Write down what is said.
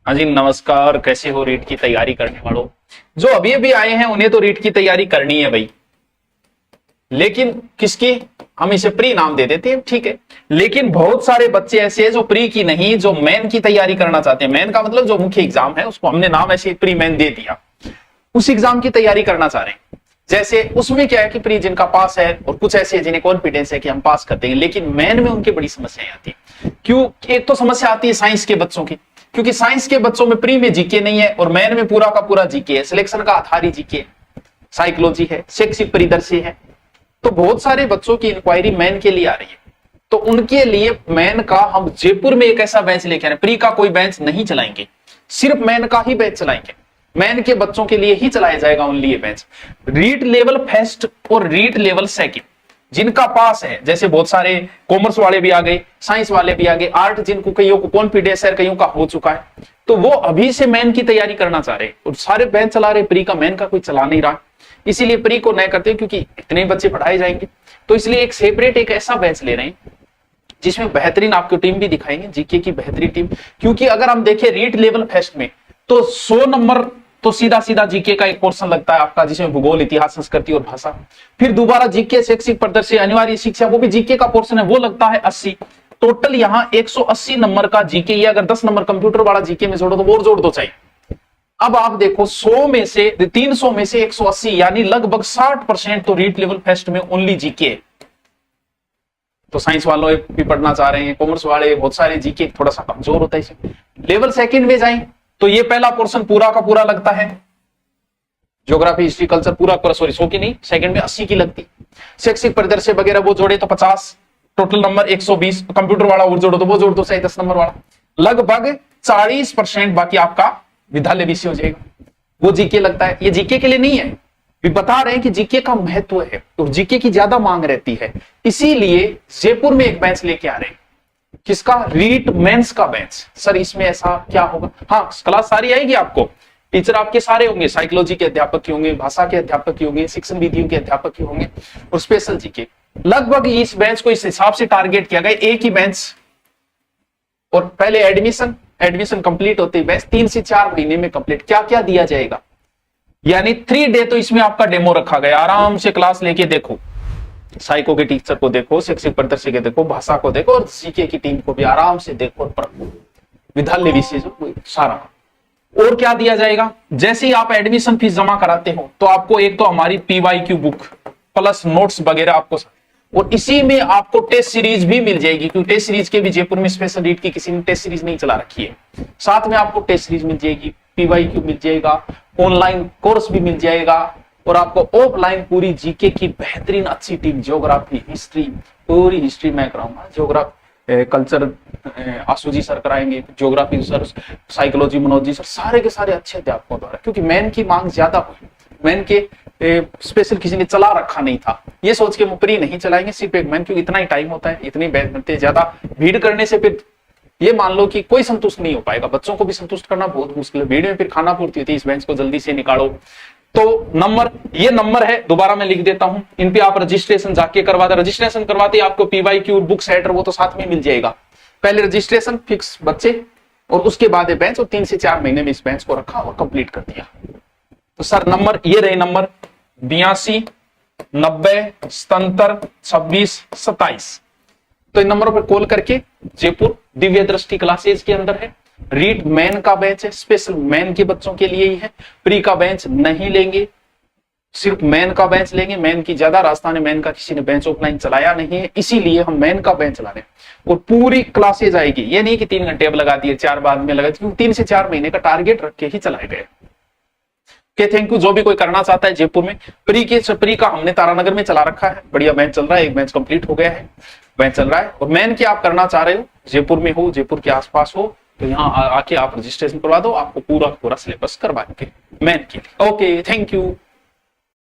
हाँ जी नमस्कार, कैसे हो रीट की तैयारी करने वालों। जो अभी अभी आए हैं उन्हें तो रीट की तैयारी करनी है भाई, लेकिन किसकी, हम इसे प्री नाम दे देते हैं, ठीक है। लेकिन बहुत सारे बच्चे ऐसे हैं जो प्री की नहीं, जो मेन की तैयारी करना चाहते हैं। मेन का मतलब जो मुख्य एग्जाम है उसको हमने नाम ऐसे प्री मेन दे दिया, उस एग्जाम की तैयारी करना चाह रहे हैं। जैसे उसमें क्या है कि प्री जिनका पास है और कुछ ऐसे हैं जिन्हें कॉन्फिडेंस है कि हम पास कर देंगे, लेकिन मेन में उनकी बड़ी समस्याएं आती है। क्यों? एक तो समस्या आती है साइंस के बच्चों की, क्योंकि साइंस के बच्चों में प्री में जीके नहीं है और मेन में पूरा का पूरा जीके है। सिलेक्शन का आधार ही जीके है, साइकोलॉजी है, शैक्षिक परिदृश्य है। तो बहुत सारे बच्चों की इंक्वायरी मेन के लिए आ रही है, तो उनके लिए मेन का हम जयपुर में एक ऐसा बेंच लेके आ रहे हैं। प्री का कोई बेंच नहीं चलाएंगे, सिर्फ मेन का ही बेंच चलाएंगे। मेन के बच्चों के लिए ही चलाया जाएगा ओनली ये बेंच। रीट लेवल फर्स्ट और रीट लेवल सेकंड जिनका पास है, जैसे बहुत सारे कॉमर्स वाले भी आ गए, साइंस वाले भी आ गए, आर्ट जिनको कईयों को कॉन्फिडेंस है, कईयों का हो चुका है, तो वो अभी से मेन की तैयारी करना चाह रहे हैं और सारे बेंच चला रहे। प्री का मेन का कोई चला नहीं रहा, इसीलिए प्री को नहीं करते क्योंकि इतने बच्चे पढ़ाए जाएंगे। तो इसलिए एक सेपरेट एक ऐसा बैच ले रहे हैं जिसमें बेहतरीन आपको टीम भी दिखाएंगे, जीके की बेहतरीन टीम। क्योंकि अगर हम देखें रीट लेवल फर्स्ट में तो 100 नंबर तो सीधा सीधा जीके का एक पोर्शन लगता है आपका, जिसमें भूगोल, इतिहास, संस्कृति और भाषा। फिर दोबारा जीके, शैक्षिक प्रदर्शन, अनिवार्य शिक्षा, वो भी जीके का पोर्शन है, वो लगता है 80। टोटल यहाँ 180 नंबर का जीके, या अगर 10 नंबर कंप्यूटर वाला जीके में जोड़ो तो और जोड़ दो चाहिए। अब आप देखो 100 में से 300 में से 180 यानी लगभग 60% तो रीट लेवल फर्स्ट में ओनली जीके। तो साइंस वालों भी पढ़ना चाह रहे हैं, कॉमर्स वाले, बहुत सारे जीके थोड़ा सा कमजोर होता है इसमें। लेवल सेकंड में जाएं तो ये पहला पोर्शन पूरा का पूरा लगता है, ज्योग्राफी, हिस्ट्री, कल्चर पूरा पूरा, सॉरी 100 की नहीं, सेकंड में 80 की लगती। शैक्षिक परिदृश्य वगैरह वो जोड़े तो 50, टोटल नंबर 120। कंप्यूटर वाला और जोड़ो तो वो जोड़ दो, सही 10 नंबर वाला, लगभग 40% बाकी आपका विद्यालय विषय हो जाएगा, वो जीके लगता है। ये जीके के लिए नहीं है, भी बता रहे हैं कि जीके का महत्व है और जीके की ज्यादा मांग रहती है, इसीलिए जयपुर में एक बेंच लेके आ रहे हैं। किसका? रीट मेंस का बेंच। सर इसमें ऐसा क्या होगा? हाँ, क्लास सारी आएगी आपको, टीचर आपके सारे होंगे, साइकोलॉजी के अध्यापक ही होंगे, भाषा के अध्यापक ही होंगे, शिक्षण विधियों के अध्यापक ही होंगे और स्पेशल जीके। लगभग इस बेंच को इस हिसाब से टारगेट किया गया, एक ही बेंच। और पहले एडमिशन कंप्लीट होते ही बेंच 3 से 4 महीने में कंप्लीट। क्या क्या दिया जाएगा, यानी 3 डे तो इसमें आपका डेमो रखा गया, आराम से क्लास लेके देखो, साइको के टीचर को देखो, शैक्षिक प्रदर्शन के देखो, भाषा को देखो और जीके की टीम को भी आराम से देखो और पढ़ो, विद्यालय विषय जो सारा। और क्या दिया जाएगा? जैसे ही आप एडमिशन फीस जमा कराते हो तो आपको एक तो हमारी पीवाईक्यू बुक प्लस नोट्स वगैरह आपको, और इसी में आपको टेस्ट सीरीज भी मिल जाएगी, क्योंकि टेस्ट सीरीज के भी जयपुर में स्पेशल रीट की किसी ने टेस्ट सीरीज नहीं चला रखी है। साथ में आपको टेस्ट सीरीज मिल जाएगी, पीवाईक्यू मिल जाएगा, ऑनलाइन कोर्स भी मिल जाएगा और आपको ऑफलाइन पूरी जीके की बेहतरीन अच्छी टीम, ज्योग्राफी, हिस्ट्री, पूरी हिस्ट्री मैं कराऊंगा, ज्योग्राफी, कल्चर आशु जी सर कराएंगे, geography sir, psychology Manoj ji sir, सारे के सारे अच्छे अध्यापकों द्वारा। क्योंकि मेन की मांग ज्यादा हुई, मेन के स्पेशल किसी ने चला रखा नहीं था, ये सोच के मुपरी नहीं चलाएंगे, सिर्फ एक मेन, क्योंकि इतना ही टाइम होता है, इतनी बैच बनते हैं, ज्यादा भीड़ करने से फिर ये मान लो कि कोई संतुष्ट नहीं हो पाएगा, बच्चों को भी संतुष्ट करना बहुत मुश्किल है, भीड़ में फिर खाना पूर्ति होती है। इस बेंच को जल्दी से निकालो। तो नंबर, ये नंबर है, दोबारा मैं लिख देता हूं, इन पे आप रजिस्ट्रेशन जाके करवाते, रजिस्ट्रेशन करवाते आपको पीवाईक्यू बुक सेटर वो तो साथ में मिल जाएगा। पहले रजिस्ट्रेशन फिक्स बच्चे और उसके बाद बेंच, और 3 से 4 महीने में इस बेंच को रखा और कंप्लीट कर दिया। तो सर नंबर ये रहे, नंबर 82 90 77 26 27। तो इन नंबरों पर कॉल करके, जयपुर दिव्य दृष्टि क्लासेज के अंदर है, रीट मेन का बेंच है, स्पेशल मेन के बच्चों के लिए ही है, प्री का बेंच नहीं लेंगे, सिर्फ मेन का बेंच लेंगे। मेन की ज्यादा रास्ता ने मेन का किसी ने बेंच ऑफलाइन चलाया नहीं है, इसीलिए हम मेन का बेंच चला रहे हैं और पूरी क्लासेज आएगी। ये नहीं कि 3 घंटे अब लगा दिए, 4 बाद में लगा, क्योंकि 3 से 4 महीने का टारगेट रख के ही चलाए गए। Thank you. जो भी कोई करना चाहता है जयपुर में, प्री का हमने तारानगर में चला रखा है, बढ़िया बेंच चल रहा है, एक बेंच कंप्लीट हो गया है, बेंच चल रहा है। और मेन की आप करना चाह रहे हो, जयपुर में हो, जयपुर के आसपास हो, तो यहाँ आके आप रजिस्ट्रेशन करवा दो, आपको पूरा सिलेबस करवाएंगे मेन के लिए। Okay, thank you.